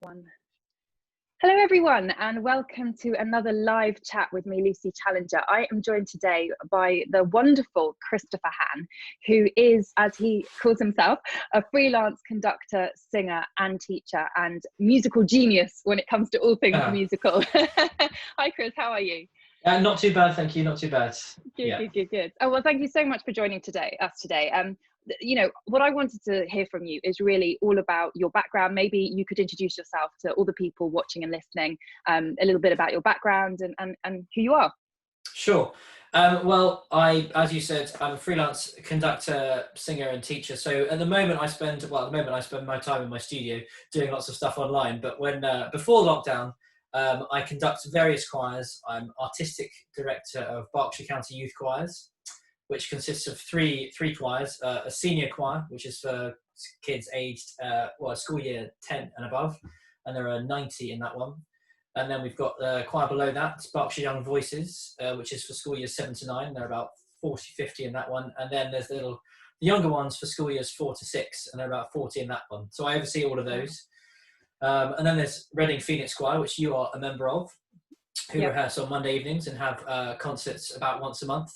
One. Hello everyone and welcome to another live chat with me, Lucy Challenger. I am joined today by the wonderful Christopher Hann, who is, as he calls himself, a freelance conductor, singer and teacher and musical genius when it comes to all things musical. Hi Chris, how are you? Not too bad, thank you, not too bad. Good. Oh, well, thank you so much for joining us today. You know, what I wanted to hear from you is really all about your background. Maybe you could introduce yourself to all the people watching and listening, a little bit about your background and who you are. Sure. Well, as you said, I'm a freelance conductor, singer and teacher. So at the moment I spend my time in my studio doing lots of stuff online. But when before lockdown, I conduct various choirs. I'm artistic director of Berkshire County Youth Choirs, which consists of three choirs, a senior choir, which is for kids aged, school year 10 and above, and there are 90 in that one. And then we've got the choir below that, Berkshire Young Voices, which is for school years 7 to 9. There are about 40, 50 in that one. And then there's the younger ones for school years 4 to 6, and there are about 40 in that one. So I oversee all of those. And then there's Redin Phoenix Choir, which you are a member of, who rehearse on Monday evenings and have concerts about once a month.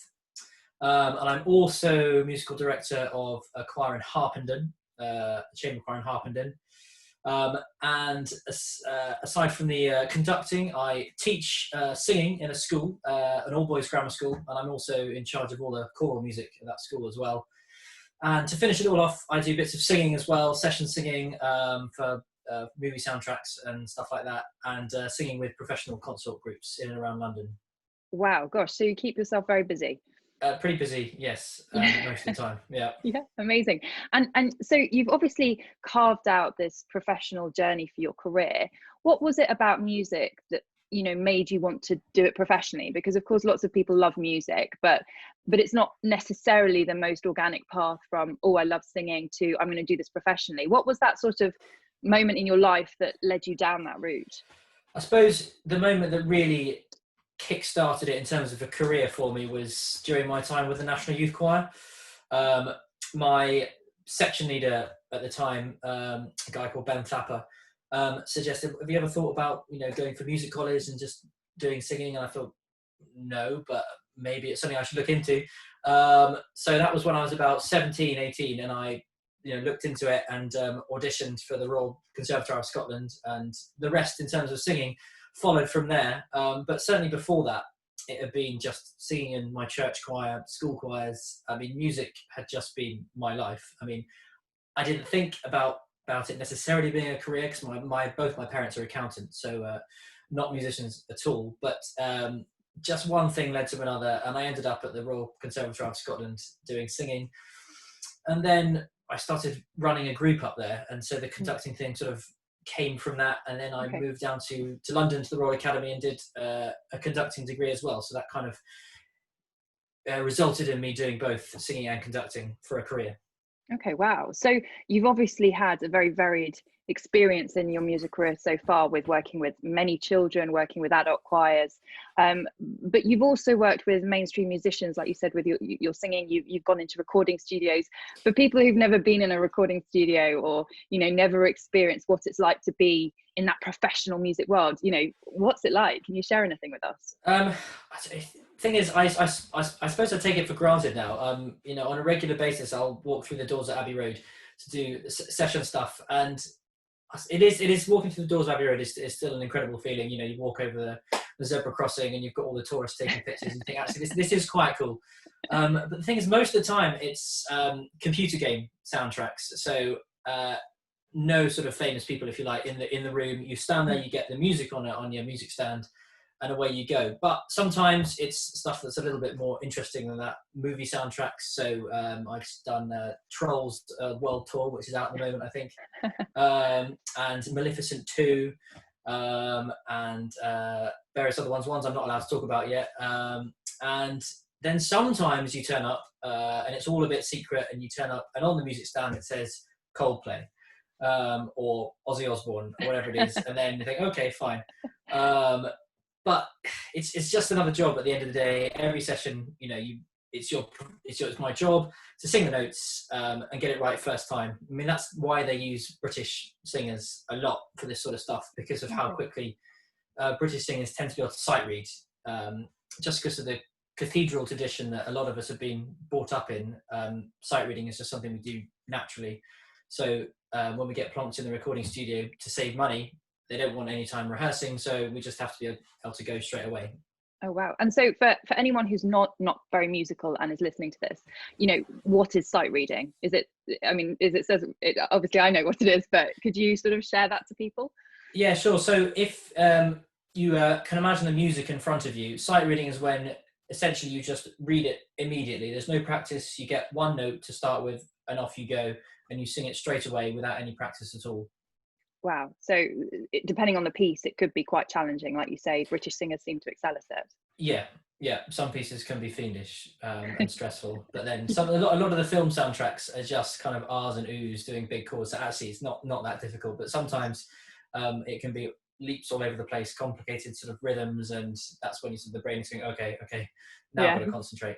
And I'm also musical director of a choir in Harpenden, a chamber choir in Harpenden. And aside from the conducting, I teach singing in a school, an all-boys grammar school, and I'm also in charge of all the choral music at that school as well. And to finish it all off, I do bits of singing as well, session singing for movie soundtracks and stuff like that, and singing with professional consort groups in and around London. Wow, gosh, so you keep yourself very busy. Pretty busy, yes, most of the time. Yeah, amazing. And so you've obviously carved out this professional journey for your career. What was it about music that, you know, made you want to do it professionally? Because of course lots of people love music, but it's not necessarily the most organic path from, oh, I love singing, to I'm going to do this professionally. What was that sort of moment in your life that led you down that route? I suppose the moment that really kick-started it in terms of a career for me was during my time with the National Youth Choir. My section leader at the time, a guy called Ben Thapper, suggested, have you ever thought about, you know, going for music college and just doing singing? And I thought, no, but maybe it's something I should look into. So that was when I was about 17, 18, and I looked into it and auditioned for the Royal Conservatoire of Scotland, and the rest in terms of singing followed from there. But certainly before that, it had been just singing in my church choir, school choirs. I mean, music had just been my life. I mean, I didn't think about it necessarily being a career because both my parents are accountants, so not musicians at all. But just one thing led to another, and I ended up at the Royal Conservatoire of Scotland doing singing. And then I started running a group up there, and so the conducting thing sort of came from that. And then I moved down to London to the Royal Academy and did a conducting degree as well. So that kind of resulted in me doing both singing and conducting for a career. Okay, wow. So you've obviously had a very varied experience in your music career so far, with working with many children, working with adult choirs, but you've also worked with mainstream musicians, like you said, with your singing. You've gone into recording studios. For people who've never been in a recording studio, or never experienced what it's like to be in that professional music world, what's it like? Can you share anything with us? Thing is, I suppose I take it for granted now. On a regular basis, I'll walk through the doors at Abbey Road to do session stuff, and it is walking through the doors of Abbey Road is still an incredible feeling. You walk over the zebra crossing and you've got all the tourists taking pictures, and you think, actually, this is quite cool. But the thing is, most of the time it's computer game soundtracks. So no sort of famous people, if you like, in the room. You stand there, you get the music on your music stand, and away you go. But sometimes it's stuff that's a little bit more interesting than that, movie soundtracks. So I've done Trolls World Tour, which is out at the moment, I think, and Maleficent 2, and various other ones I'm not allowed to talk about yet. And then sometimes you turn up and it's all a bit secret, and you turn up and on the music stand it says Coldplay or Ozzy Osbourne or whatever it is, and then you think, okay, fine. But it's just another job at the end of the day. Every session, you it's my job to sing the notes and get it right first time. I mean, that's why they use British singers a lot for this sort of stuff, because of how quickly British singers tend to be able to sight read, just because of the cathedral tradition that a lot of us have been brought up in. Sight reading is just something we do naturally. So when we get plonked in the recording studio to save money, they don't want any time rehearsing, so we just have to be able to go straight away. Oh wow! And so for anyone who's not very musical and is listening to this, you know, what is sight reading? Is it? I mean, obviously I know what it is, but could you sort of share that to people? Yeah, sure. So if you can imagine the music in front of you, sight reading is when essentially you just read it immediately. There's no practice. You get one note to start with, and off you go, and you sing it straight away without any practice at all. Wow. So depending on the piece, it could be quite challenging. Like you say, British singers seem to excel at it. Yeah. Some pieces can be fiendish and stressful, but then a lot of the film soundtracks are just kind of ahs and oohs doing big chords. So actually, it's not that difficult. But sometimes it can be leaps all over the place, complicated sort of rhythms, and that's when the brain is going, okay, now I've got to concentrate.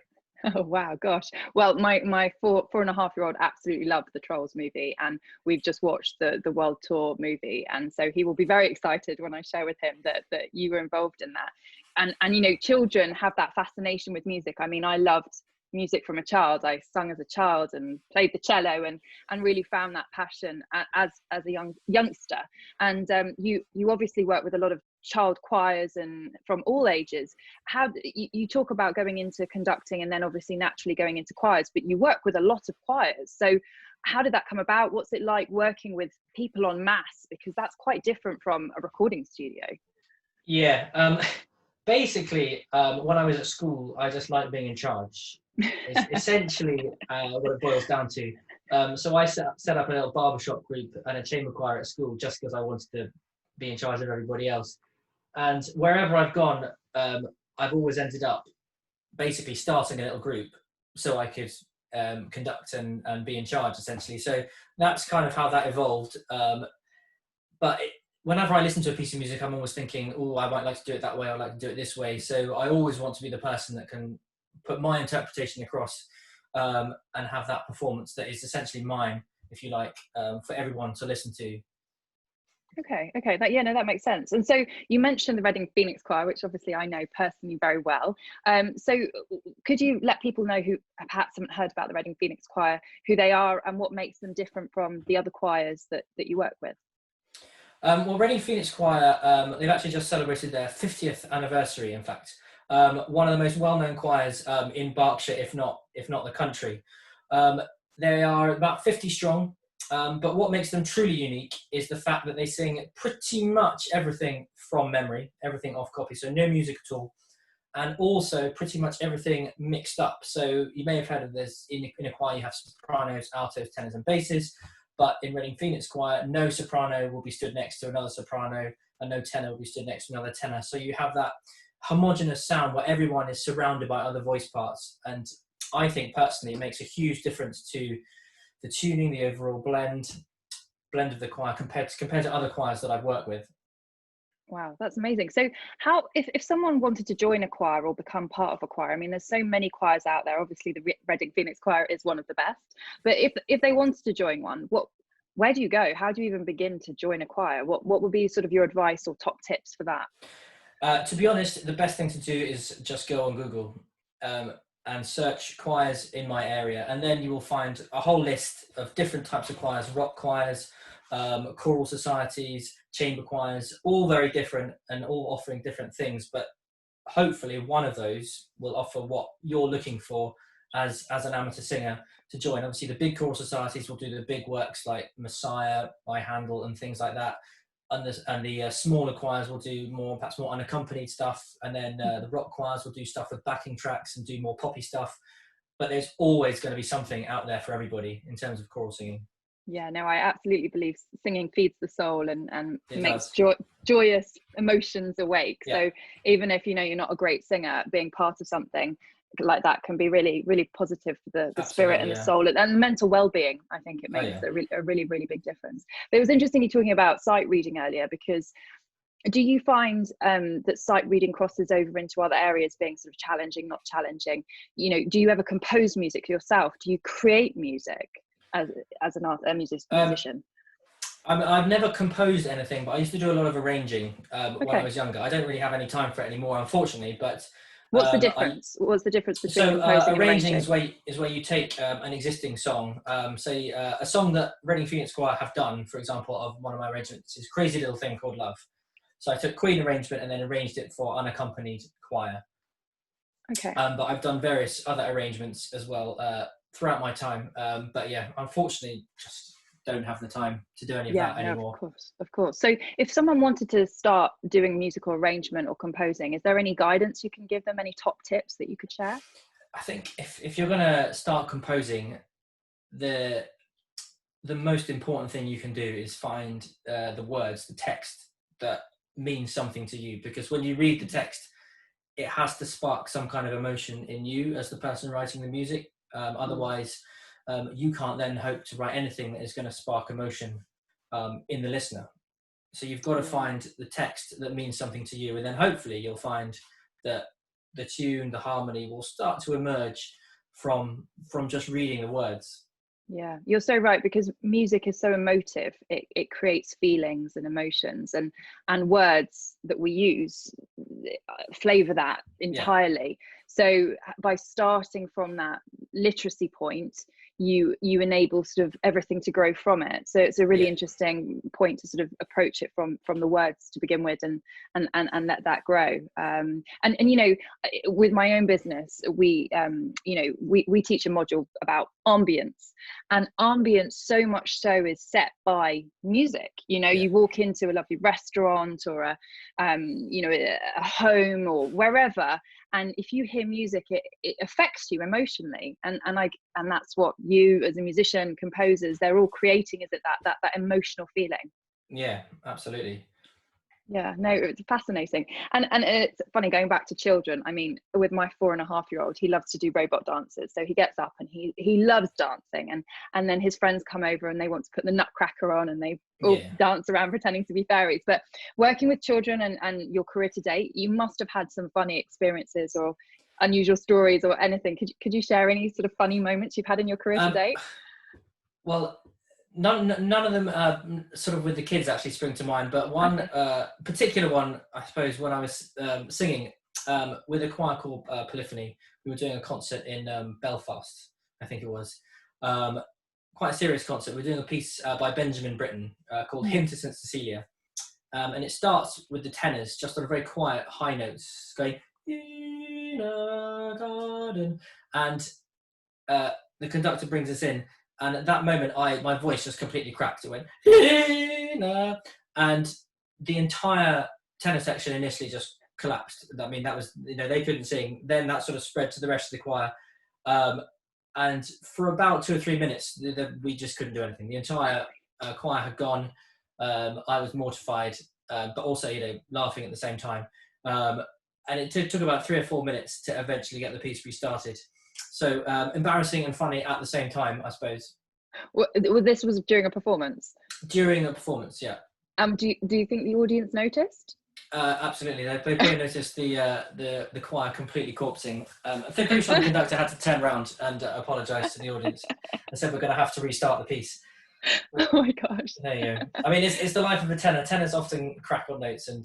Oh wow, gosh. Well, my 4.5-year-old absolutely loved the Trolls movie, and we've just watched the World Tour movie, and so he will be very excited when I share with him that you were involved in that. And you know, children have that fascination with music. I mean, I loved music from a child. I sung as a child and played the cello and really found that passion as a youngster. And you obviously work with a lot of child choirs and from all ages. How you talk about going into conducting and then obviously naturally going into choirs, but you work with a lot of choirs. So how did that come about? What's it like working with people en masse? Because that's quite different from a recording studio. Yeah. Basically, when I was at school, I just liked being in charge. It's essentially what it boils down to. So I set up a little barbershop group and a chamber choir at school just because I wanted to be in charge of everybody else. And wherever I've gone, I've always ended up basically starting a little group so I could conduct and be in charge, essentially. So that's kind of how that evolved. But whenever I listen to a piece of music, I'm always thinking, oh, I might like to do it that way, I'd like to do it this way. So I always want to be the person that can put my interpretation across and have that performance that is essentially mine, if you like, for everyone to listen to. Okay, that makes sense. And so you mentioned the Reading Phoenix Choir, which obviously I know personally very well. So could you let people know who perhaps haven't heard about the Reading Phoenix Choir, who they are and what makes them different from the other choirs that you work with? Well, Reading Phoenix Choir, they've actually just celebrated their 50th anniversary, in fact. One of the most well-known choirs in Berkshire, if not the country. They are about 50 strong, but what makes them truly unique is the fact that they sing pretty much everything from memory, everything off copy, so no music at all, and also pretty much everything mixed up. So you may have heard of this, in a choir you have sopranos, altos, tenors and basses, but in Reading Phoenix Choir, no soprano will be stood next to another soprano and no tenor will be stood next to another tenor. So you have that homogeneous sound where everyone is surrounded by other voice parts. And I think personally it makes a huge difference to the tuning, the overall blend of the choir compared to other choirs that I've worked with. Wow, that's amazing. So how, if someone wanted to join a choir or become part of a choir, I mean, there's so many choirs out there. Obviously the Reading Phoenix Choir is one of the best, but if they wanted to join one, where do you go? How do you even begin to join a choir? What would be sort of your advice or top tips for that? To be honest, the best thing to do is just go on Google and search choirs in my area, and then you will find a whole list of different types of choirs: rock choirs, choral societies, chamber choirs, all very different and all offering different things, but hopefully one of those will offer what you're looking for as an amateur singer to join. Obviously the big choral societies will do the big works like Messiah by Handel and things like that, and the smaller choirs will do perhaps more unaccompanied stuff, and then the rock choirs will do stuff with backing tracks and do more poppy stuff. But there's always going to be something out there for everybody in terms of choral singing. Yeah, no, I absolutely believe singing feeds the soul and makes does. Joyous emotions awake. Yeah. So even if you know you're not a great singer, being part of something like that can be really, really positive for the spirit and the soul and the mental well-being. I think it makes a really, really big difference. But it was interesting you talking about sight reading earlier, because Do you find that sight reading crosses over into other areas, being sort of challenging, not challenging? You know, do you ever compose music yourself? Do you create music as an musician? I've never composed anything, but I used to do a lot of arranging when I Okay. was younger. I don't really have any time for it anymore, unfortunately. But What's the I difference? What's the difference between composing and arranging arranging? is where you take an existing song, say a song that Reading Phoenix Choir have done, for example, of one of my arrangements is "Crazy Little Thing Called Love." So I took Queen arrangement and then arranged it for unaccompanied choir. Okay. But I've done various other arrangements as well throughout my time. But yeah, unfortunately, just don't have the time to do any of that No, anymore. of course. So if someone wanted to start doing musical arrangement or composing, is there any guidance you can give them? Any top tips that you could share? I think if you're gonna start composing, the most important thing you can do is find the words, the text that means something to you. Because when you read the text, it has to spark some kind of emotion in you as the person writing the music. Otherwise, you can't then hope to write anything that is going to spark emotion in the listener. So you've got to find the text that means something to you, and then hopefully you'll find that the tune, the harmony will start to emerge from just reading the words. Yeah, you're so right, because music is so emotive. It creates feelings and emotions, and words that we use flavor that entirely. So by starting from that literacy point, you enable sort of everything to grow from it. So it's a really interesting point to sort of approach it from the words to begin with, and let that grow. And you know, with my own business, we we teach a module about ambience, and ambience so much so is set by music. You know, you walk into a lovely restaurant or a home or wherever, and if you hear music, it affects you emotionally, and that's what you as a musician, composers, they're all creating, is it that emotional feeling? Yeah, absolutely. Yeah, no, it's fascinating. And it's funny, going back to children, I mean, with my 4.5-year-old, he loves to do robot dances. So he gets up and he loves dancing, and then his friends come over and they want to put the nutcracker on, and they all dance around pretending to be fairies. But working with children and your career to date, you must have had some funny experiences or unusual stories or anything. Could you share any sort of funny moments you've had in your career to date? Well, none of them sort of with the kids actually spring to mind, but one particular one, I suppose, when I was singing with a choir called Polyphony. We were doing a concert in Belfast, I think it was. Quite a serious concert. We were doing a piece by Benjamin Britten called Hymn to St. Cecilia. And it starts with the tenors just on a very quiet high notes going in a garden, and the conductor brings us in, and at that moment my voice just completely cracked. It went and the entire tenor section initially just collapsed. I mean, that was, they couldn't sing. Then that sort of spread to the rest of the choir, and for about 2 or 3 minutes we just couldn't do anything. The entire choir had gone. I was mortified, but also laughing at the same time, and it took about 3 or 4 minutes to eventually get the piece restarted. So embarrassing and funny at the same time, I suppose. Well, this was during a performance? During a performance, yeah. Do you think the audience noticed? Absolutely, they probably noticed the choir completely corpsing. I'm pretty sure the conductor had to turn around and apologise to the audience and said, "We're going to have to restart the piece." Oh my gosh. There you go. I mean, it's the life of a tenor. Tenors often crack on notes, and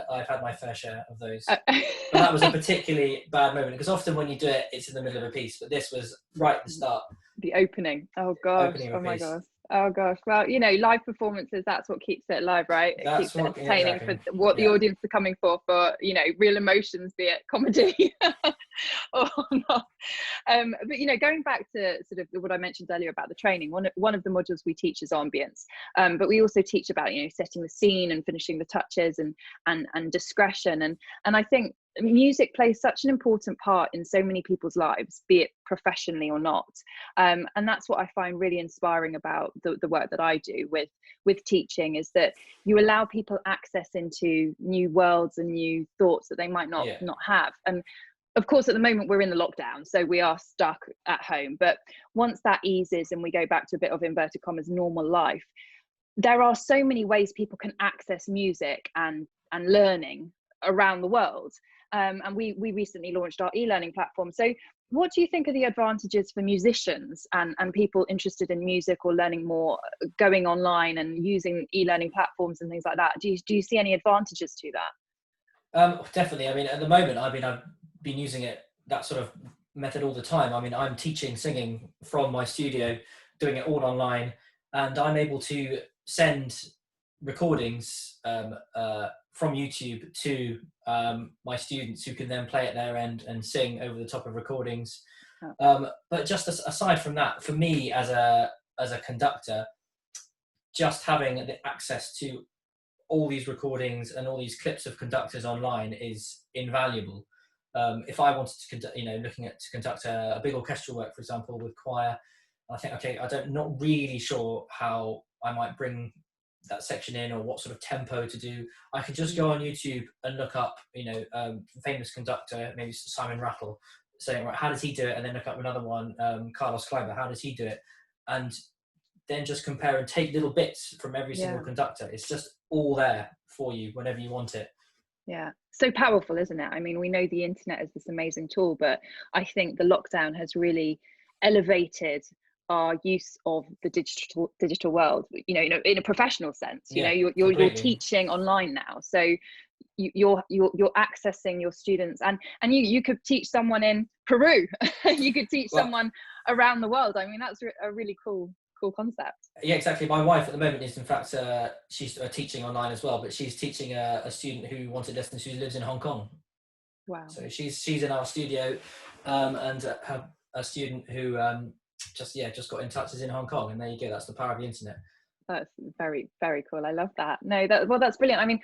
I've had my fair share of those. But that was a particularly bad moment, because often when you do it, it's in the middle of a piece, but this was right at the start. The opening. Oh gosh. Oh my gosh. Oh gosh. Well, live performances, that's what keeps it alive, right? It keeps it entertaining for what the audience are coming for real emotions, be it comedy or not. But going back to sort of what I mentioned earlier about the training, one of the modules we teach is ambience, but we also teach about setting the scene and finishing the touches and discretion, and I think music plays such an important part in so many people's lives, be it professionally or not, and that's what I find really inspiring about the work that I do with teaching, is that you allow people access into new worlds and new thoughts that they might not have. And of course, at the moment we're in the lockdown, so we are stuck at home, but once that eases and we go back to a bit of inverted commas normal life, there are so many ways people can access music and learning around the world. And we recently launched our e-learning platform. So what do you think are the advantages for musicians and people interested in music or learning more, going online and using e-learning platforms and things like that? Do you see any advantages to that? Definitely. I mean, at the moment, I've been using that sort of method all the time. I mean, I'm teaching singing from my studio, doing it all online, and I'm able to send recordings from YouTube to my students, who can then play at their end and sing over the top of recordings. But just aside from that, for me as a conductor, just having the access to all these recordings and all these clips of conductors online is invaluable. If I wanted to conduct, looking at to conduct a big orchestral work, for example, with choir, I think, okay, not really sure how I might bring that section in or what sort of tempo to do. I could just go on YouTube and look up, famous conductor, maybe Simon Rattle, saying, right, how does he do it? And then look up another one, Carlos Kleiber, how does he do it? And then just compare and take little bits from every single conductor. It's just all there for you whenever you want it. Yeah, so powerful, isn't it? I mean, we know the internet is this amazing tool, but I think the lockdown has really elevated our use of the digital world, in a professional sense. You're teaching online now, so you're accessing your students, and you could teach someone in Peru. You could teach someone around the world. I mean, that's a really cool concept. Yeah, exactly. My wife at the moment is, in fact, she's teaching online as well, but she's teaching a student who wanted lessons, who lives in Hong Kong. Wow. So she's in our studio, and a student who just got in touch is in Hong Kong, and there you go. That's the power of the internet. That's very, very cool. I love that. No, that's brilliant. I mean,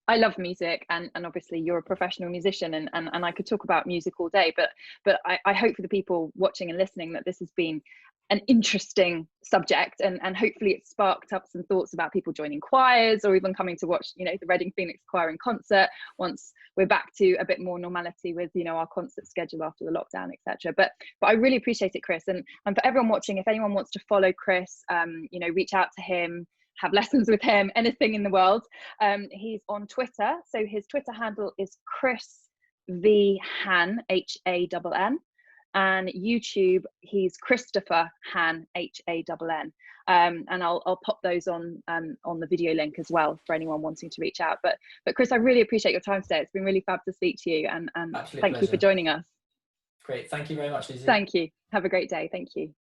I love music, and obviously you're a professional musician, and I could talk about music all day, but I hope for the people watching and listening that this has been an interesting subject, and hopefully it sparked up some thoughts about people joining choirs, or even coming to watch the Reading Phoenix Choir in concert once we're back to a bit more normality with our concert schedule after the lockdown, etc. But I really appreciate it, Chris, and for everyone watching, if anyone wants to follow Chris, reach out to him, have lessons with him, anything in the world. He's on Twitter, so his Twitter handle is Chris V Hann, Hann, and YouTube he's Christopher Hann, Hann. And I'll pop those on the video link as well for anyone wanting to reach out. But Chris, I really appreciate your time today. It's been really fab to speak to you, and thank you for joining us. Great, thank you very much, Lizzie. Thank you. Have a great day. Thank you.